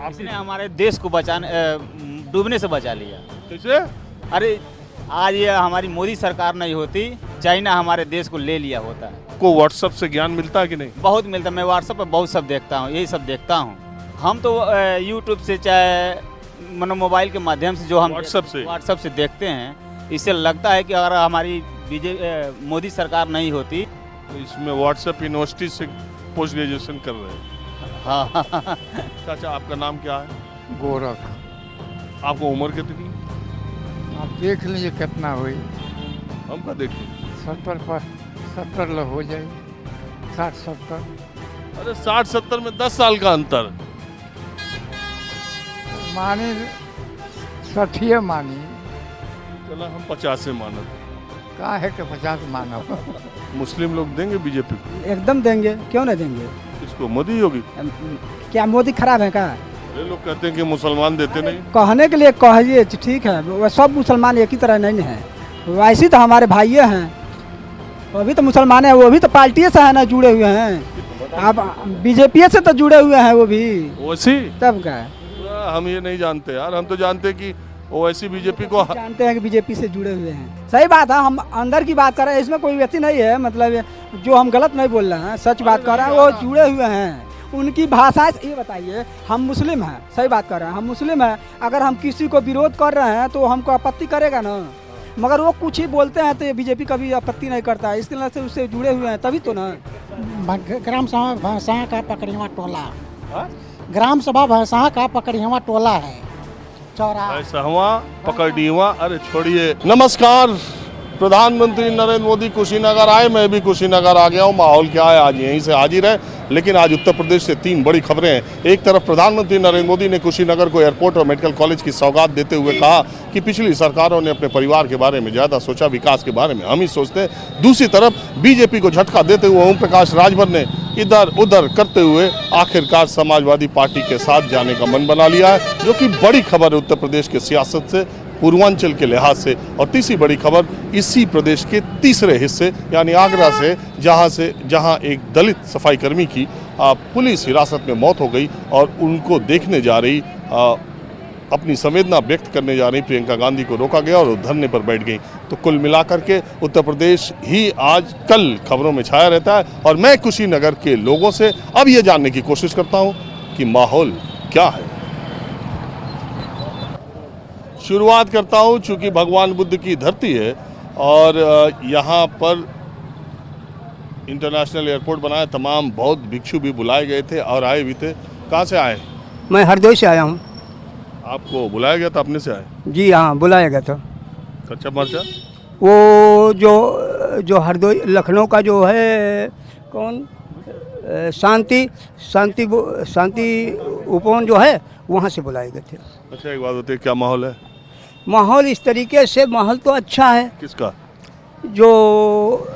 इसने हमारे देश को डूबने से बचा लिया। कैसे? अरे आज ये हमारी मोदी सरकार नहीं होती, चाइना हमारे देश को ले लिया होता है। को व्हाट्सएप से ज्ञान मिलता है कि नहीं? बहुत मिलता है, मैं व्हाट्सएप पर बहुत सब देखता हूँ, यही सब देखता हूँ। हम तो यूट्यूब से चाहे मोबाइल के माध्यम से जो हम व्हाट्सएप से देखते हैं, इससे लगता है कि अगर हमारी मोदी सरकार नहीं होती। तो इसमें व्हाट्सएप यूनिवर्सिटी से पोस्ट ग्रेजुएशन कर रहे हैं। हाँ। चाचा आपका नाम क्या है? गोरख। आपको उम्र कितनी? आप देख लीजिए कितना हुई। हम का देखें? 70 हो जाए, 60-70। अरे 60-70 में 10 साल का अंतर। मानी 60 मानी। चला हम 50 से मानत। कहा है कि 50 मानो। मुस्लिम लोग देंगे बीजेपी को? एकदम देंगे, क्यों नहीं देंगे? इसको मोदी योगी? क्या मोदी खराब है क्या? अरे लोग कहते हैं कि मुसलमान देते नहीं। कहने के लिए कहिए, ठीक है, वह सब मुसलमान एक ही तरह नहीं है। वैसे तो हमारे भाइये हैं, वो भी तो मुसलमान है, वो भी तो पार्टी से है ना, जुड़े हुए हैं। आप बीजेपी से तो जुड़े हुए हैं वो भी। ओवैसी? तब क्या? हम ये नहीं जानते यार, हम तो जानते हैं कि ओवैसी बीजेपी को जानते हैं कि बीजेपी से जुड़े हुए हैं। सही बात है, हम अंदर की बात कर रहे हैं, इसमें कोई व्यक्ति नहीं है, मतलब जो हम गलत नहीं बोल रहे हैं, सच बात कर रहे हैं। वो जुड़े हुए हैं, उनकी भाषा। ये बताइए, हम मुस्लिम हैं, सही बात कर रहे हैं, हम मुस्लिम हैं, अगर हम किसी को विरोध कर रहे हैं तो हमको आपत्ति करेगा ना, मगर वो कुछ ही बोलते हैं तो ये बीजेपी कभी आपत्ति नहीं करता है, इसके लिए से उससे जुड़े हुए हैं तभी तो ना। ग्राम सभा भैंसा का पकड़िया टोला, ग्राम सभा भैंसा का पकड़िया टोला है, चौराहा पकड़िया। अरे छोड़िए। नमस्कार, प्रधानमंत्री नरेंद्र मोदी कुशीनगर आए, मैं भी कुशीनगर आ गया हूँ। माहौल क्या है आज यहीं से हाजिर है, लेकिन आज उत्तर प्रदेश से 3 बड़ी खबरें हैं। एक तरफ प्रधानमंत्री नरेंद्र मोदी ने कुशीनगर को एयरपोर्ट और मेडिकल कॉलेज की सौगात देते हुए कहा कि पिछली सरकारों ने अपने परिवार के बारे में ज़्यादा सोचा, विकास के बारे में हम ही सोचते हैं। दूसरी तरफ बीजेपी को झटका देते हुए ओम प्रकाश राजभर ने इधर उधर करते हुए आखिरकार समाजवादी पार्टी के साथ जाने का मन बना लिया है, जो कि बड़ी खबर है उत्तर प्रदेश के सियासत से, पूर्वांचल के लिहाज से। और तीसरी बड़ी खबर इसी प्रदेश के तीसरे हिस्से यानी आगरा से, जहां एक दलित सफाई कर्मी की पुलिस हिरासत में मौत हो गई और उनको देखने जा रही, अपनी संवेदना व्यक्त करने जा रही प्रियंका गांधी को रोका गया और वो धरने पर बैठ गई। तो कुल मिलाकर के उत्तर प्रदेश ही आज कल खबरों में छाया रहता है। और मैं कुशीनगर के लोगों से अब ये जानने की कोशिश करता हूँ कि माहौल क्या है। शुरुआत करता हूँ, चूँकि भगवान बुद्ध की धरती है और यहाँ पर इंटरनेशनल एयरपोर्ट बनाया, तमाम बौद्ध भिक्षु भी बुलाए गए थे और आए भी थे। कहाँ से आए? मैं हरदोई से आया हूँ। आपको बुलाया गया था? अपने से आए? जी हाँ, बुलाया गया था। कच्चा मर्चा? वो जो हरदोई लखनऊ का जो है, कौन, शांति उपवन जो है, वहाँ से बुलाए गए थे। अच्छा, एक बात होती है, क्या माहौल है? माहौल इस तरीके से, माहौल तो अच्छा है। किसका? जो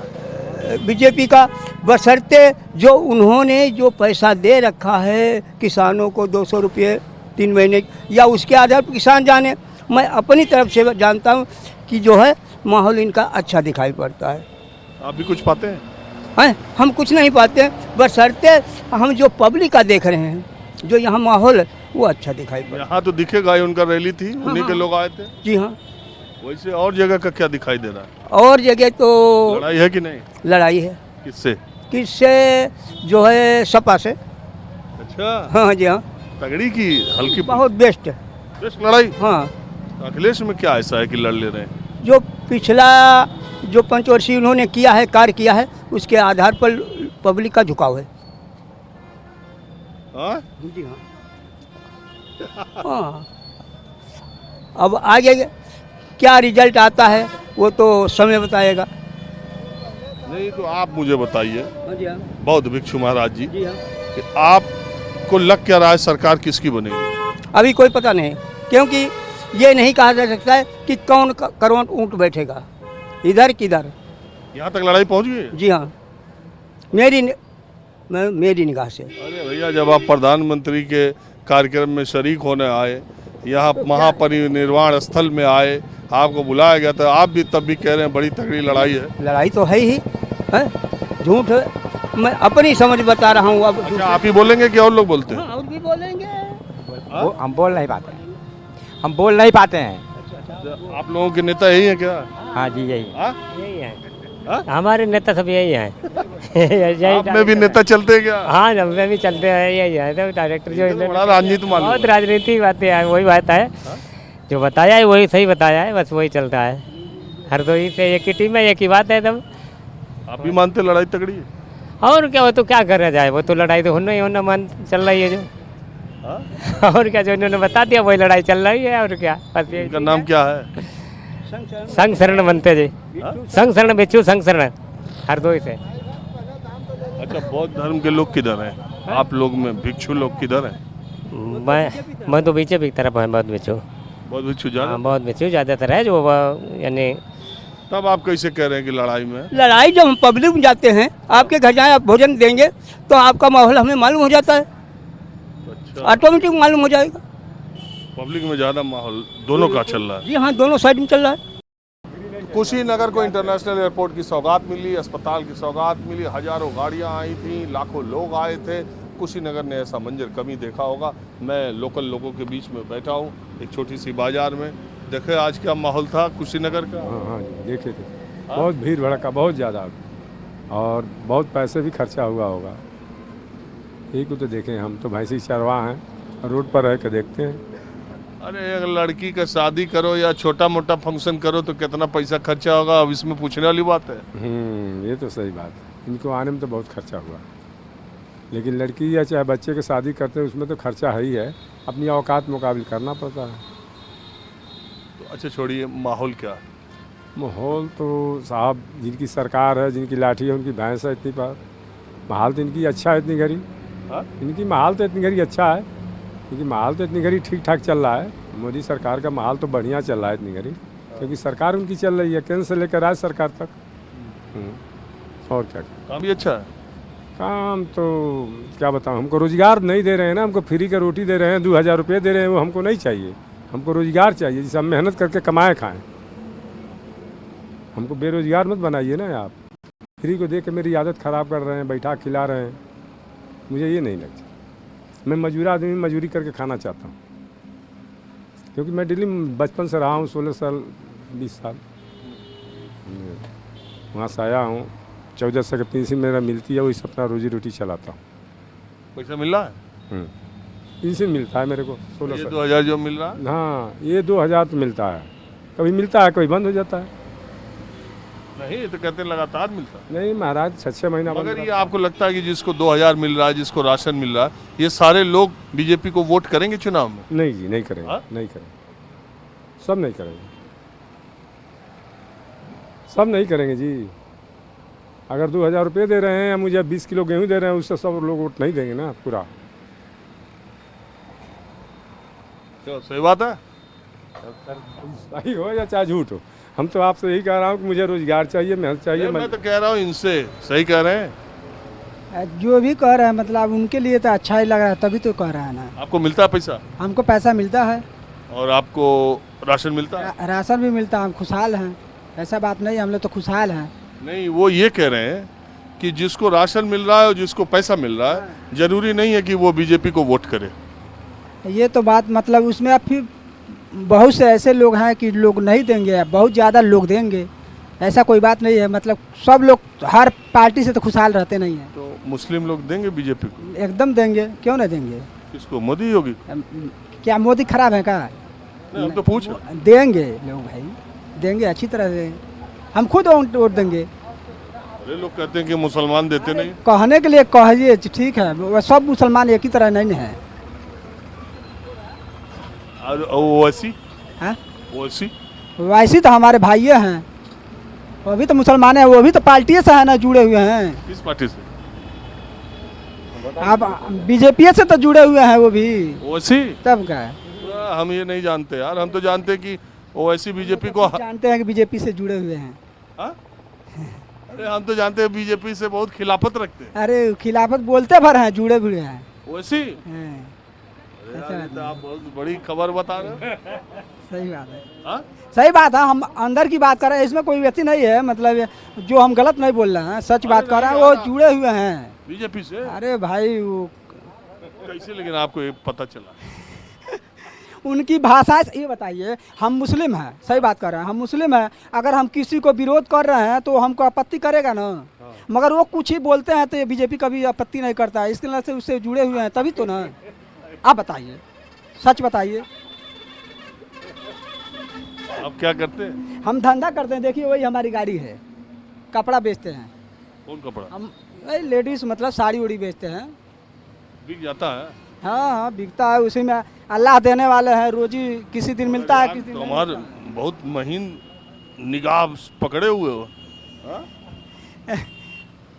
बीजेपी का, बशर्ते जो उन्होंने जो पैसा दे रखा है किसानों को 200 रुपये 3 महीने, या उसके आधार पर किसान जाने। मैं अपनी तरफ से जानता हूँ कि जो है माहौल इनका अच्छा दिखाई पड़ता है। आप भी कुछ पाते हैं? हैं, हम कुछ नहीं पाते हैं, बशर्ते हम जो पब्लिक का देख रहे हैं, जो यहाँ माहौल है वो अच्छा दिखाई पड़ता है। यहाँ तो दिखेगा ही, उनका रैली थी, उन्हीं के लोग आए थे। जी हाँ। वैसे और जगह का क्या दिखाई दे रहा है? और जगह तो लड़ाई है कि नहीं? लड़ाई है। किससे? जो है सपा से। अच्छा। हाँ जी हाँ। तगड़ी की हल्की? बहुत बेस्ट है। बेस्ट लड़ाई? हाँ। अखिलेश में क्या ऐसा है कि लड़ ले रहे हैं? जो पिछला जो 5 वर्षीय उन्होंने किया है, कार्य किया है, उसके आधार पर पब्लिक का झुकाव है। हाँ जी हाँ। हाँ, अब आगे क्या रिजल्ट आता है वो तो समय बताएगा। नहीं तो आप मुझे बताइए, जी हाँ। बौद्ध भिक्षु महाराज जी, जी हाँ। कि आपको लग क्या रहा है सरकार किसकी बनेगी? अभी कोई पता नहीं, क्योंकि ये नहीं कहा जा सकता है कि कौन करोड़ ऊँट बैठेगा, इधर किधर। यहाँ तक लड़ाई पहुँच गई? जी हाँ, मेरी निगाह से। अरे भैया, जब आप प्रधानमंत्री के कार्यक्रम में शरीक होने आए, यहाँ महापरिनिर्वाण स्थल में आए, आपको बुलाया गया था, आप भी तब भी कह रहे हैं बड़ी तगड़ी लड़ाई है। लड़ाई तो है ही, है झूठ है, मैं अपनी समझ बता रहा हूँ। अब अच्छा, आप ही बोलेंगे कि और लोग बोलते हैं? हाँ, और भी बोलेंगे। हम बोल नहीं पाते हैं, हम बोल नहीं पाते हैं। आप लोगों के नेता यही है क्या? हाँ जी यही हाँ? यही है हाँ? हमारे नेता सब यही हैं आप में भी नेता चलते हैं क्या? हाँ जब में भी चलते हैं यही है तो डायरेक्टर जो बड़ा राजनीति मालूम बहुत है। राजनीति बातें हैं वही बात है जो बताया है वही सही बताया है बस वही चलता है हर दो ही से एक ही टीम है एक ही बात है तब आप भी मानते लड़ाई तगड़ी है? और क्या वो तो क्या करना जाए वो तो लड़ाई तो होना ही होना मन चल रही है जो हाँ? और क्या जो इन्होंने बता दिया वही लड़ाई चल रही है और क्या बस यही इनका नाम क्या है? संग शरण बनते जी संग शरण बेचू संग शरण हर दो ही से अच्छा, बौद्ध धर्म के लोग किधर हैं? आप लोग में भिक्षु लोग किधर हैं? मैं तो बीजेपी की तरफ है बहुत बेचू बौद्ध भिक्षु ज्यादा? हाँ बहुत बेचू ज़्यादातर है जो यानी तब आप कैसे कह रहे हैं कि लड़ाई में? लड़ाई जब हम पब्लिक में जाते हैं आपके घर जाए आप भोजन देंगे तो आपका माहौल हमें मालूम हो जाता है अच्छा, ऑटोमेटिक मालूम हो जाएगा। पब्लिक में ज्यादा माहौल दोनों का चल रहा है। जी हाँ दोनों साइड में चल रहा है। कुशीनगर को इंटरनेशनल एयरपोर्ट की सौगात मिली, अस्पताल की सौगात मिली, हजारों गाड़ियां आई थी, लाखों लोग आए थे। कुशीनगर ने ऐसा मंजर कभी देखा होगा। मैं लोकल लोगों के बीच में बैठा हूँ एक छोटी सी बाजार में। देखे आज क्या माहौल था कुशीनगर का। हाँ देखे थे, बहुत भीड़ भड़का बहुत ज़्यादा और बहुत पैसे भी खर्चा हुआ होगा। यही को तो देखें, हम तो भैंसी चरवा हैं, रोड पर रह के देखते हैं। अरे एक लड़की का शादी करो या छोटा मोटा फंक्शन करो तो कितना पैसा खर्चा होगा, अब इसमें पूछने वाली बात है। ये तो सही बात है। इनको आने में तो बहुत खर्चा हुआ, लेकिन लड़की या चाहे बच्चे की शादी करते हैं उसमें तो खर्चा है ही है, अपनी औकात मुकाबिल करना पड़ता है। तो अच्छा छोड़िए, माहौल क्या है? माहौल तो साहब जिनकी सरकार है, जिनकी लाठी है, उनकी भैंस है इतनी पर माहौल तो इनकी अच्छा है इतनी घड़ी। हाँ? इनकी माहौल तो इतनी घड़ी अच्छा है, क्योंकि माहौल तो इतनी घड़ी ठीक ठाक चल रहा है। मोदी सरकार का माहौल तो बढ़िया चल रहा है इतनी घड़ी, क्योंकि सरकार उनकी चल रही है केंद्र से लेकर राज्य सरकार तक। और क्या काम भी अच्छा है। काम तो क्या बताऊँ, हमको रोजगार नहीं दे रहे हैं ना, हमको फ्री का रोटी दे रहे हैं, 2000 रुपये दे रहे हैं, वो हमको नहीं चाहिए। हमको रोजगार चाहिए जिसे हम मेहनत करके कमाए खाएं। हमको बेरोजगार मत बनाइए ना आप। फ्री को दे के मेरी आदत ख़राब कर रहे हैं, बैठा खिला रहे हैं, मुझे ये नहीं लगता। मैं मजदूर आदमी मजदूरी करके खाना चाहता हूँ, क्योंकि मैं दिल्ली में बचपन से रहा हूँ, 16 साल 20 साल वहाँ से आया हूँ। 14 से पेंशन मेरा मिलती है, वही से अपना रोजी रोटी चलाता हूँ। पैसा मिल रहा है? पेंशन मिलता है मेरे को 16 ये से। 2000 जो मिल रहा है? हाँ ये 2000 तो मिलता है, कभी मिलता है कभी बंद हो जाता है। नहीं, ये तो कहते हैं लगातार मिलता है। नहीं महाराज, 6-6 महीना बंद मगर ये रहता आपको लगता है कि जिसको 2000 मिल रहा है, जिसको राशन मिल रहा है, ये सारे लोग बीजेपी को वोट करेंगे चुनाव में? है। नहीं जी नहीं करेंगे। हाँ? नहीं करेंगे, सब नहीं करेंगे, सब नहीं करेंगे जी। अगर 2000 रुपये दे रहे हैं या मुझे 20 किलो गेहूँ दे रहे हैं, उससे सब लोग वोट नहीं देंगे ना पूरा। क्या सही बात है? सही हो या चाहे झूठ हो, हम तो आपसे यही कह रहा हूँ कि मुझे रोजगार चाहिए, मेहनत चाहिए। मैं तो कह रहा हूँ इनसे, सही कह रहे हैं। जो भी कह रहे हैं मतलब उनके लिए तो अच्छा ही लग रहा है, तभी तो कह रहा है ना। आपको मिलता है पैसा? हमको पैसा मिलता है और आपको राशन मिलता है? राशन भी मिलता है, हम खुशहाल हैं। ऐसा बात नहीं, हम लोग तो खुशहाल हैं। नहीं, वो ये कह रहे हैं कि जिसको राशन मिल रहा है और जिसको पैसा मिल रहा है, जरूरी नहीं है कि वो बीजेपी को वोट करे। ये तो बात मतलब उसमें अब फिर बहुत से ऐसे लोग हैं कि लोग नहीं देंगे, बहुत ज़्यादा लोग देंगे, ऐसा कोई बात नहीं है। मतलब सब लोग हर पार्टी से तो खुशहाल रहते नहीं हैं। तो मुस्लिम लोग देंगे बीजेपी को? एकदम देंगे, क्यों नहीं देंगे। किसको, मोदी योगी? क्या मोदी खराब है का? नहीं, हम तो पूछ रहे हैं। देंगे लोग भाई, देंगे अच्छी तरह से, हम खुद वोट देंगे। अरे लोग कहते हैं कि मुसलमान देते नहीं। कहने के लिए कहिए ठीक है, वो सब मुसलमान एक ही तरह नहीं है। और ओवैसी? हाँ? ओवैसी? वैसे तो हमारे भाई हैं, वो भी तो मुसलमान है, वो भी तो पार्टी से है ना, जुड़े हुए हैं। किस पार्टी से? आप बीजेपी से तो जुड़े हुए हैं वो भी। ओवैसी? तब का हम ये नहीं जानते यार, हम तो जानते हैं कि ओवैसी बीजेपी को जानते हैं कि बीजेपी से जुड़े हुए हैं। हाँ? अरे हम तो जानते हैं बीजेपी से बहुत खिलाफत रखते हैं। अरे खिलाफत बोलते भर हैं, जुड़े हुए हैं। ओवैसी? हैं। अरे यार, ये तो आप बहुत बड़ी खबर बता रहे हो। सही बात है। हाँ? सही बात है, हम अंदर की बात कर रहे हैं, इसमें कोई व्यक्ति नहीं है। मतलब जो हम गलत नहीं बोल रहे हैं, सच बात कर रहे हैं, वो जुड़े हुए हैं बीजेपी से? अरे भाई वो कैसे, लेकिन आपको ये पता चला? उनकी भाषा ये बताइए, हम मुस्लिम हैं, सही बात कर रहे हैं, हम मुस्लिम हैं, अगर हम किसी को विरोध कर रहे हैं तो हमको आपत्ति करेगा ना। मगर वो कुछ ही बोलते हैं तो ये बीजेपी कभी आपत्ति नहीं करता है, इसके वजह से उससे जुड़े हुए हैं तभी तो ना। आप बताइए, सच बताइए। आप क्या करते हैं? हम धंधा करते हैं, देखिए वही हमारी गाड़ी है, कपड़ा बेचते हैं कौन कपड़ा? हम, लेडीज़ मतलब साड़ी उड़ी बेचते हैं। बिक जाता है? हाँ हाँ बिकता है, उसी में अल्लाह देने वाले हैं, रोजी किसी दिन मिलता है, किसी दिन तो नहीं हमारे मिलता। बहुत महीन निगाह पकड़े हुए हो।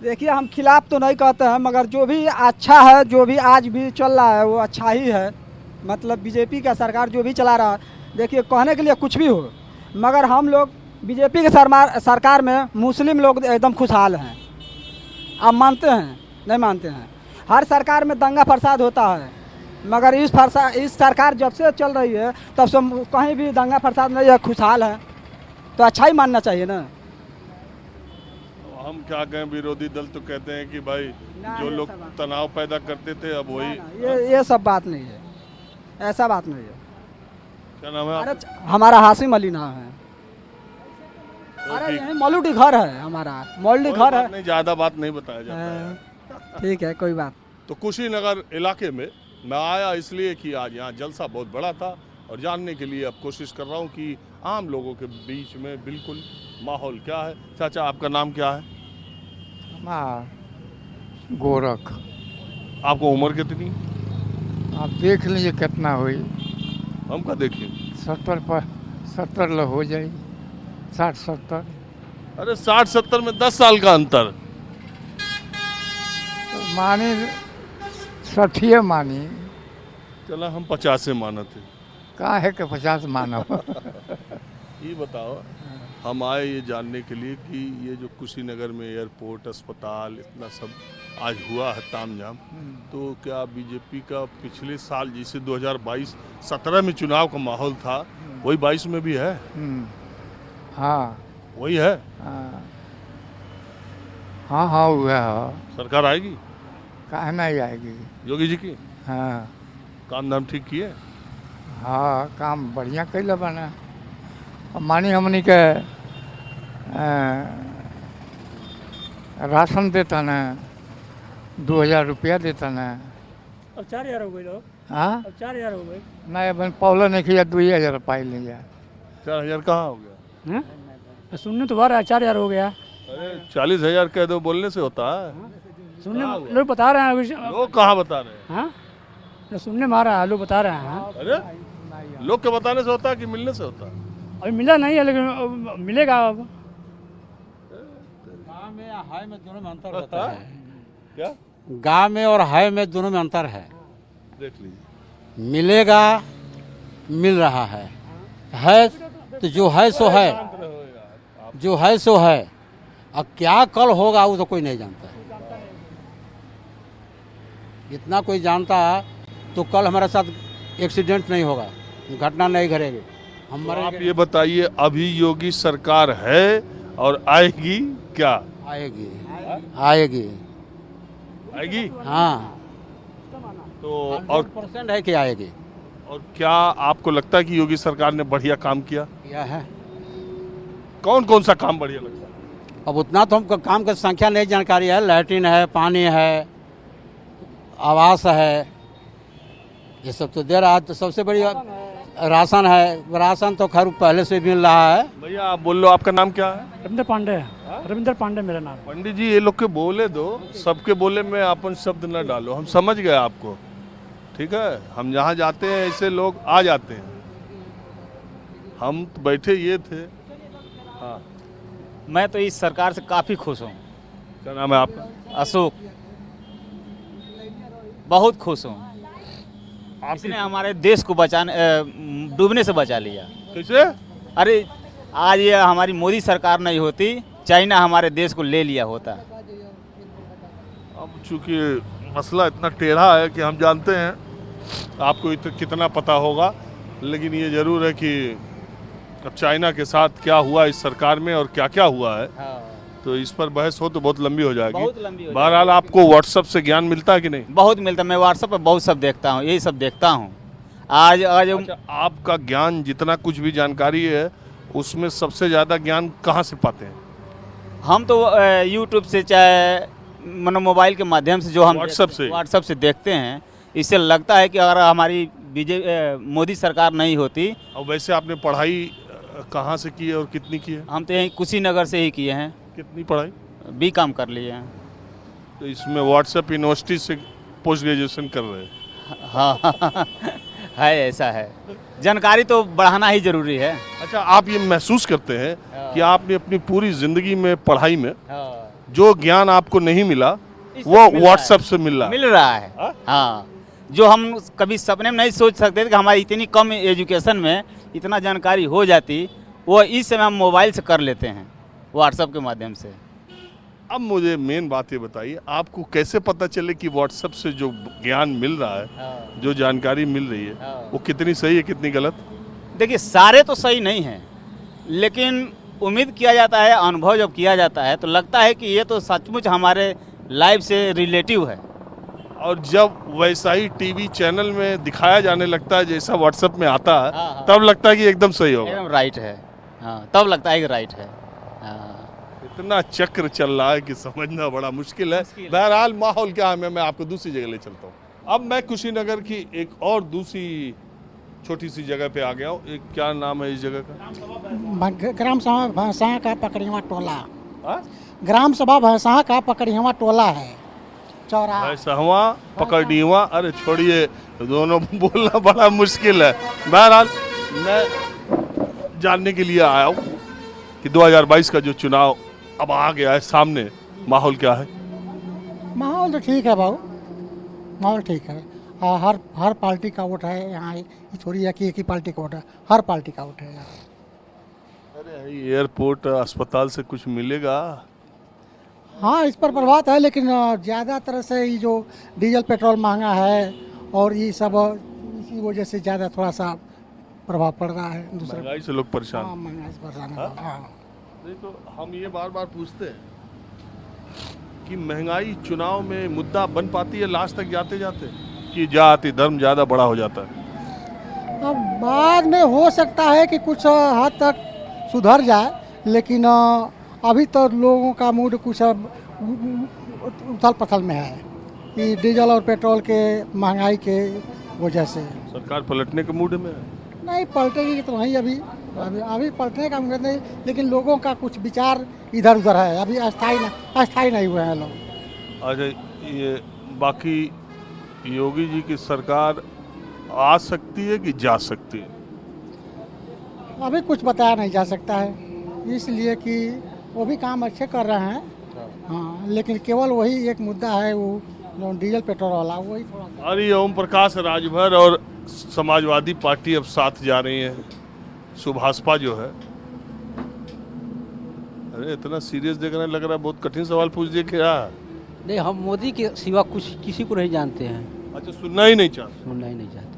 देखिए हम खिलाफ तो नहीं कहते हैं, मगर जो भी अच्छा है, जो भी आज भी चल रहा है वो अच्छा ही है। मतलब बीजेपी का सरकार जो भी चला रहा है, देखिए कहने के लिए कुछ भी हो, मगर हम लोग बीजेपी के सरकार में मुस्लिम लोग एकदम खुशहाल हैं। आप मानते हैं? नहीं मानते हैं। हर सरकार में दंगा फसाद होता है, मगर इस सरकार जब से चल रही है तब से कहीं भी दंगा फसाद नहीं है, खुशहाल है, तो अच्छा ही मानना चाहिए ना। हम क्या कहें, विरोधी दल तो कहते हैं कि भाई ना, जो ये लोग सब बात- तनाव पैदा करते थे अब वही। ये सब बात नहीं है, ऐसा बात नहीं है। क्या नाम है अरे आपका? हमारा हासिम अली नाम है। तो अरे ठीक। यही मौलूडी घर है हमारा, मौलूडी कोई घर बात है। नहीं, ज्यादा बात नहीं बताया जाता है। हाँ, ठीक है, कोई बात। तो कुशीनगर इलाके में मैं आया इसलिए कि आज यहाँ जलसा बहुत बड़ा था और जानने के लिए अब कोशिश कर रहा हूँ कि आम लोगों के बीच में बिल्कुल माहौल क्या है। चाचा आपका नाम क्या है? गोरख। आपको उम्र कितनी? आप देख लीजिए कितना हुई। हम का देखिए 70 ल हो जाए, 60-70। अरे 60-70 में 10 साल का अंतर। मानी 60 मानी, चला हम 50 माना थे। कहाँ है कि 50 मानो। ये बताओ, हम आए ये जानने के लिए कि ये जो कुशीनगर में एयरपोर्ट, अस्पताल, इतना सब आज हुआ है तामझाम, तो क्या बीजेपी का पिछले साल जैसे 2022-17 में चुनाव का माहौल था वही 22 में भी है? हाँ वही है? हाँ हाँ हाँ हुआ है। सरकार आएगी? काहे नहीं आएगी। योगी जी की हाँ काम धाम ठीक किए? हाँ काम बढ़िया कैले बना। अब मानी हमनी के राशन देता न, 2000 रुपया देता न। अब 4000 हो गई लोग। हाँ अब 4000 हो गई। नहीं अपन पौला नहीं किया, 2000 पाई लिया। 4000 कहाँ हो गया? हैं? सुनने तो बार 4000 हो गया। अरे 40,000 कह दो, बोलने से होता है? सुनने लोग बता रहे हैं अभी। लोग कहाँ बता रहे हैं? हाँ तो सुनने में आ रहा है, लोग बता रहे हैं। अरे लोग के बताने से होता है कि मिलने से होता है? अभी मिला नहीं है, लेकिन अब मिलेगा। अब गाँव में या हाई में दोनों में अंतर होता है। क्या? गाँव में और हाई में दोनों में अंतर है। देख लीजिए। मिलेगा, मिल रहा है तो जो है सो है, जो है सो है। अब क्या कल होगा वो तो कोई नहीं जानता है। इतना कोई जानता है तो कल हमारे साथ एक्सीडेंट नहीं होगा, घटना नहीं घटेगी, हम तो मरेंगे आप ये बताइए, अभी योगी सरकार है और आएगी क्या? आएगी, आएगी। आएगी? हाँ तो और 100% है कि आएगी। और क्या आपको लगता है कि योगी सरकार ने बढ़िया काम किया? किया है। कौन कौन सा काम बढ़िया लगता है? अब उतना तो हमको काम की संख्या नहीं जानकारी है। लैट्रिन है, पानी है, आवास है, ये सब तो दे रहा है। तो सबसे बड़ी राशन है। राशन तो खैर पहले से मिल रहा है। भैया आप बोल लो, आपका नाम क्या है? रविंद्र पांडे। रविंद्र पांडे मेरा नाम। पंडित जी ये लोग के बोले दो, सबके बोले में अपन शब्द न डालो। हम समझ गए आपको, ठीक है? हम जहाँ जाते हैं ऐसे लोग आ जाते हैं। हम तो बैठे ये थे। हाँ मैं तो इस सरकार से काफ़ी खुश हूँ। क्या नाम है आपका? अशोक। बहुत खुश हूँ। इसने हमारे देश को डूबने से बचा लिया। कैसे? अरे आज ये हमारी मोदी सरकार नहीं होती, चाइना हमारे देश को ले लिया होता। अब चूंकि मसला इतना टेढ़ा है कि हम जानते हैं आपको कितना पता होगा, लेकिन ये जरूर है कि अब चाइना के साथ क्या हुआ इस सरकार में और क्या क्या हुआ है, तो इस पर बहस हो तो बहुत लंबी हो जाएगी। बहुत लंबी हो बहरहाल आपको व्हाट्सएप से ज्ञान मिलता है कि नहीं? बहुत मिलता है। मैं व्हाट्सएप पर बहुत सब देखता हूँ, यही सब देखता हूँ। आज आज अच्छा, आपका ज्ञान जितना कुछ भी जानकारी है उसमें सबसे ज़्यादा ज्ञान कहाँ से पाते हैं? हम तो यूट्यूब से चाहे मोबाइल के माध्यम से जो हम व्हाट्सएप से देखते हैं। इससे लगता है कि अगर हमारी मोदी सरकार नहीं होती। और वैसे आपने पढ़ाई कहाँ से की है और कितनी की है? हम तो यहीं कुशीनगर से ही किए हैं। कितनी पढ़ाई? B.Com कर लिए हैं। तो इसमें व्हाट्सएप यूनिवर्सिटी से पोस्ट ग्रेजुएशन कर रहे हैं? हाँ है, ऐसा है। जानकारी तो बढ़ाना ही जरूरी है। अच्छा, आप ये महसूस करते हैं कि आपने अपनी पूरी जिंदगी में पढ़ाई में जो ज्ञान आपको नहीं मिला वो व्हाट्सएप से मिल रहा है? हाँ, जो हम कभी सपने में नहीं सोच सकते थे कि हमारी इतनी कम एजुकेशन में इतना जानकारी हो जाती, वो इस समय हम मोबाइल से कर लेते हैं, व्हाट्सएप के माध्यम से। अब मुझे मेन बात ये बताइए, आपको कैसे पता चले कि व्हाट्सएप से जो ज्ञान मिल रहा है, जो जानकारी मिल रही है, वो कितनी सही है कितनी गलत? देखिए, सारे तो सही नहीं हैं, लेकिन उम्मीद किया जाता है, अनुभव जब किया जाता है तो लगता है कि ये तो सचमुच हमारे लाइफ से रिलेटिव है। और जब वैसा ही टीवी चैनल में दिखाया जाने लगता है जैसा व्हाट्सएप में आता है, तब लगता है कि एकदम सही होगा, एकदम राइट है। हाँ, तब लगता है कि राइट है। इतना चक्र चल रहा है कि समझना बड़ा मुश्किल है। बहरहाल माहौल क्या है, मैं आपको दूसरी जगह ले चलता हूँ। अब मैं कुशीनगर की एक और दूसरी छोटी सी जगह पे आ गया हूँ। एक क्या नाम है इस जगह का? ग्राम सभा भैंसा का पकड़िया टोला। ग्राम सभा भैंसा का पकड़िया टोला है। चौराहा भैंसहवा पकड़िया, अरे छोड़िए, दोनों बोलना बड़ा मुश्किल है। बहरहाल मैं जानने के लिए आया हूँ कि 2022 का जो चुनाव अब आ गया है सामने, माहौल क्या है? माहौल तो ठीक है बाबू, माहौल ठीक है। हर पार्टी का वोट है यहाँ, ये थोड़ी है कि एक ही पार्टी का वोट है, हर पार्टी का वोट है यहाँ। अरे एयरपोर्ट अस्पताल से कुछ मिलेगा? हाँ, इस पर प्रभाव है, लेकिन ज़्यादातर से ये जो डीजल पेट्रोल महंगा है और ये सब, इसी वजह से ज़्यादा थोड़ा सा प्रभाव पड़ रहा है। दूसरा महंगाई से लोग परेशान। हाँ, महंगाई से परेशान है। हाँ, नहीं तो हम ये बार बार पूछते हैं कि महंगाई चुनाव में मुद्दा बन पाती है लास्ट तक जाते जाते, कि जाति धर्म ज़्यादा बड़ा हो जाता है? अब बाद में हो सकता है कि कुछ हद तक सुधर जाए, लेकिन अभी तो लोगों का मूड कुछ उथल पथल में है, कि डीजल और पेट्रोल के महंगाई के वजह से। सरकार पलटने के मूड में है? नहीं, पलटेगी तो नहीं, अभी पलटने का मूड नहीं, लेकिन लोगों का कुछ विचार इधर उधर है, अभी अस्थायी नहीं हुए हैं लोग। अच्छा, ये बाकी योगी जी की सरकार आ सकती है कि जा सकती है? अभी कुछ बताया नहीं जा सकता है, इसलिए कि वो भी काम अच्छे कर रहे हैं। हाँ, लेकिन केवल वही एक मुद्दा है, वो जो डीजल पेट्रोल वाला, वही थोड़ा। अरे ओम प्रकाश राजभर और समाजवादी पार्टी अब साथ जा रही है, सुभाषपा जो है। अरे इतना सीरियस देख रहे हैं, लग रहा है बहुत कठिन सवाल पूछ दिए क्या? नहीं, हम मोदी के सिवा कुछ किसी को नहीं जानते हैं। अच्छा, सुनना ही नहीं चाहते? सुनना ही नहीं चाहते,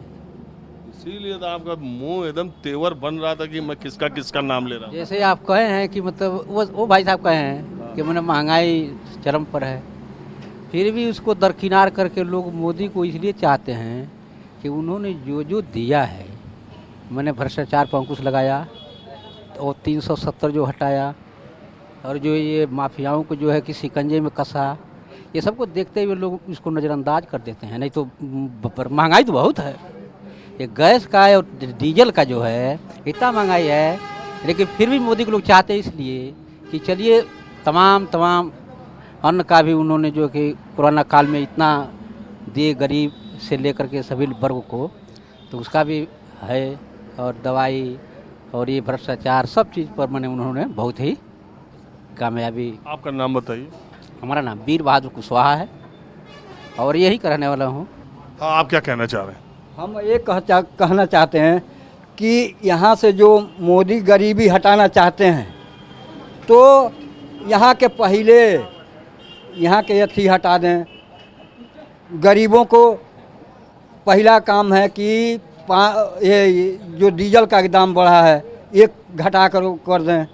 इसीलिए तो आपका मुंह एकदम तेवर बन रहा था कि मैं किसका किसका नाम ले रहा हूँ। जैसे आप कहे हैं कि मतलब वो भाई साहब कहे हैं कि मैंने महंगाई चरम पर है, फिर भी उसको दरकिनार करके लोग मोदी को इसलिए चाहते हैं कि उन्होंने जो जो दिया है, मैंने भ्रष्टाचार पर अंकुश लगाया और 370 जो हटाया, और जो ये माफियाओं को जो है कि शिकंजे में कसा, ये सबको देखते हुए लोग इसको नज़रअंदाज कर देते हैं। नहीं तो महंगाई तो बहुत है, ये गैस का और डीजल का जो है इतना महंगाई है, लेकिन फिर भी मोदी को लोग चाहते हैं इसलिए कि चलिए तमाम अन्न का भी उन्होंने जो कि कोरोना काल में इतना दिए गरीब से लेकर के सभी वर्ग को, तो उसका भी है, और दवाई और ये भ्रष्टाचार सब चीज़ पर मैंने उन्होंने बहुत ही कामयाबी। आपका नाम बताइए। हमारा नाम वीर बहादुर कुशवाहा है और यही करने वाला हूँ। हाँ, आप क्या कहना चाह रहे हैं? हम ये कहना चाहते हैं कि यहाँ से जो मोदी गरीबी हटाना चाहते हैं, तो यहाँ के पहले यहाँ के अथी हटा दें। गरीबों को पहला काम है कि ये जो डीजल का दाम बढ़ा है, एक घटा कर दें,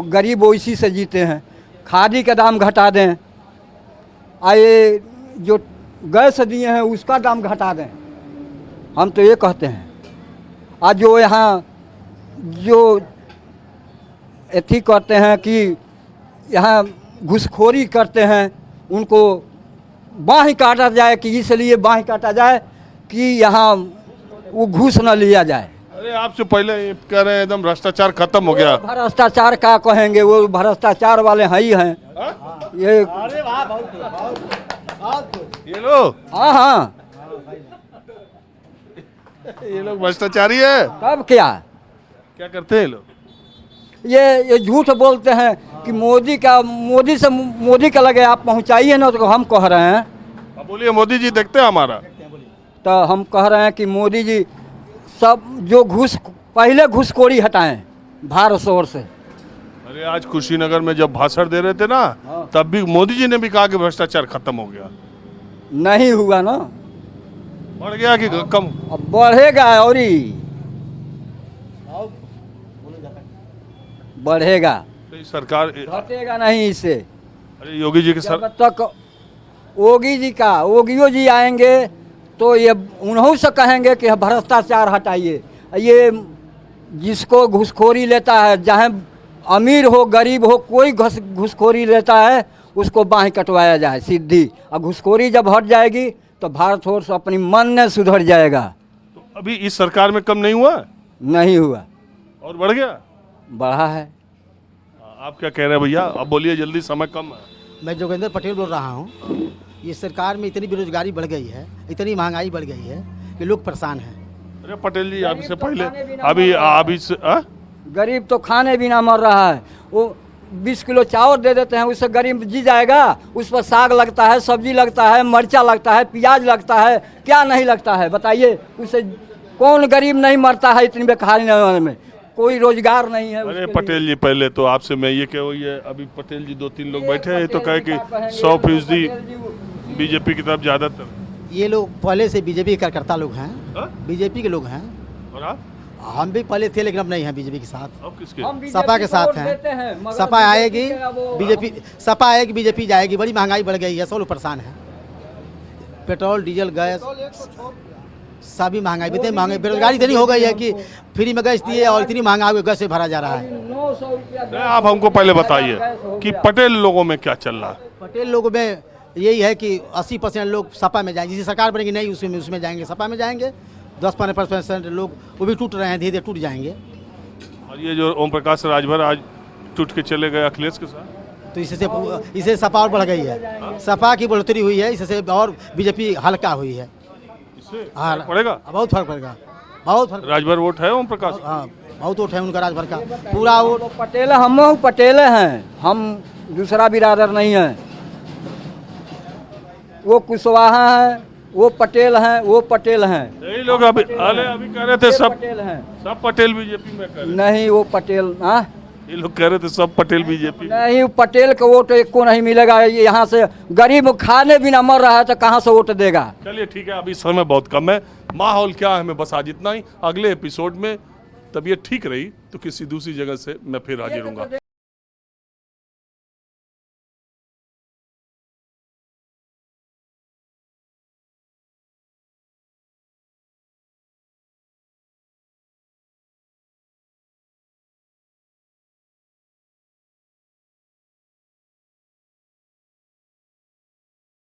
गरीब इसी से जीते हैं। खादी का दाम घटा दें, ये जो गैस दिए हैं उसका दाम घटा दें, हम तो ये कहते हैं आज जो यहाँ जो एथी करते हैं कि यहाँ घूसखोरी करते हैं उनको बाँह काटा जाए, कि इसलिए बाँह काटा जाए कि यहाँ वो घूस न लिया जाए। अरे आपसे पहले ये कह रहे हैं एकदम भ्रष्टाचार खत्म हो गया। भ्रष्टाचार का कहेंगे, वो भ्रष्टाचार वाले हैं ही हैं ये। ये लोग, हाँ हाँ, ये लोग भ्रष्टाचारी है। कब क्या करते हैं ये लोग? ये झूठ बोलते हैं कि मोदी का लगे आप पहुंचाइए ना, तो हम कह रहे हैं। अब बोलिए मोदी जी देखते हैं हमारा, तो हम कह रहे हैं कि मोदी जी सब जो पहले घूसखोरी हटाएं भारत ओर से। अरे आज कुशीनगर में जब भाषण दे रहे थे ना, तब भी मोदी जी ने भी कहा कि भ्रष्टाचार खत्म हो गया। नहीं हुआ ना, बढ़ गया कि कम? अब बढ़ेगा और ही बढ़ेगा, तो सरकार घटेगा नहीं इससे। अरे योगी जी के सर जब तक योगियो जी आएंगे तो ये उन्हों से कहेंगे कि भ्रष्टाचार हटाइए। ये जिसको घूसखोरी लेता है, चाहे अमीर हो गरीब हो, कोई घूसखोरी लेता है उसको बाँह कटवाया जाए सीधी। और घूसखोरी जब हट जाएगी तो भारत वर्ष अपनी मन में सुधर जाएगा। तो अभी इस सरकार में कम नहीं हुआ? नहीं हुआ, और बढ़ गया? बढ़ा है। आप क्या कह रहे हैं भैया? अब बोलिए जल्दी, समय कम है। मैं जोगेंद्र पटेल बोल रहा हूँ। ये सरकार में इतनी बेरोजगारी बढ़ गई है, इतनी महंगाई बढ़ गई है कि लोग परेशान हैं। अरे पटेल जी, अभी से पहले अभी से गरीब तो खाने बिना मर रहा है। वो 20 किलो चावल दे देते हैं, उससे गरीब जी जाएगा। उस पर साग लगता है, सब्जी लगता है, मरचा लगता है, प्याज लगता है, क्या नहीं लगता है बताइए? उससे कौन गरीब नहीं मरता है इतनी बेकारी में? कोई रोजगार नहीं है। अरे पटेल जी, पहले तो आपसे मैं ये कह, ये अभी पटेल जी 2-3 लोग बैठे हैं तो कहे कि 100% बीजेपी की तरफ ज्यादातर। ये लोग पहले से बीजेपी के कार्यकर्ता लोग हैं, बीजेपी के लोग हैं। और आप? हम भी पहले थे लेकिन अब नहीं हैं बीजेपी के साथ। अब किसके? सपा के साथ हैं। सपा आएगी बीजेपी जाएगी। बड़ी महंगाई बढ़ गई है, सब लोग परेशान हैं। पेट्रोल डीजल गैस सभी महंगाई, इतनी महंगाई, बेरोजगारी इतनी हो गई है कि फ्री में गैस दिए और इतनी महंगाई गैस से भरा जा रहा है। आप हमको पहले बताइए कि पटेल लोगों में क्या चल रहा है? पटेल लोगों में यही है कि 80% लोग सपा में जाएंगे। जिस सरकार बनेगी नहीं उसमें जाएंगे, सपा में जाएंगे। 10-15% लोग वो भी टूट रहे हैं, धीरे धीरे टूट जाएंगे। और ये जो ओम प्रकाश राजभर आज टूट के चले गए अखिलेश के साथ, तो इससे सपा और बढ़ गई है। सपा की बढ़ोतरी हुई है, इससे और बीजेपी हल्का हुई है। हाँ, पड़ेगा? बहुत फर्क पड़ेगा, बहुत फर्क। राजभर वोट है ओम प्रकाश? हाँ, बहुत वोट है उनका राजभर का, पूरा वोट। पटेल, हम पटेल हैं, हम दूसरा बिरादर नहीं है। वो कुशवाहा है, वो पटेल हैं, वो पटेल हैं। यही लोग अभी कह रहे थे सब पटेल हैं, सब पटेल बीजेपी में कर। नहीं वो पटेल, हाँ ये लोग कह रहे थे सब पटेल बीजेपी। नहीं, पटेल का वोट एक को नहीं मिलेगा। यहाँ से गरीब खाने बिना मर रहा है तो कहाँ से वोट देगा? चलिए ठीक है, अभी समय बहुत कम है। माहौल क्या है हमें बस आज इतना ही। अगले एपिसोड में तबीयत ठीक रही तो किसी दूसरी जगह से मैं फिर हाजिर होऊंगा।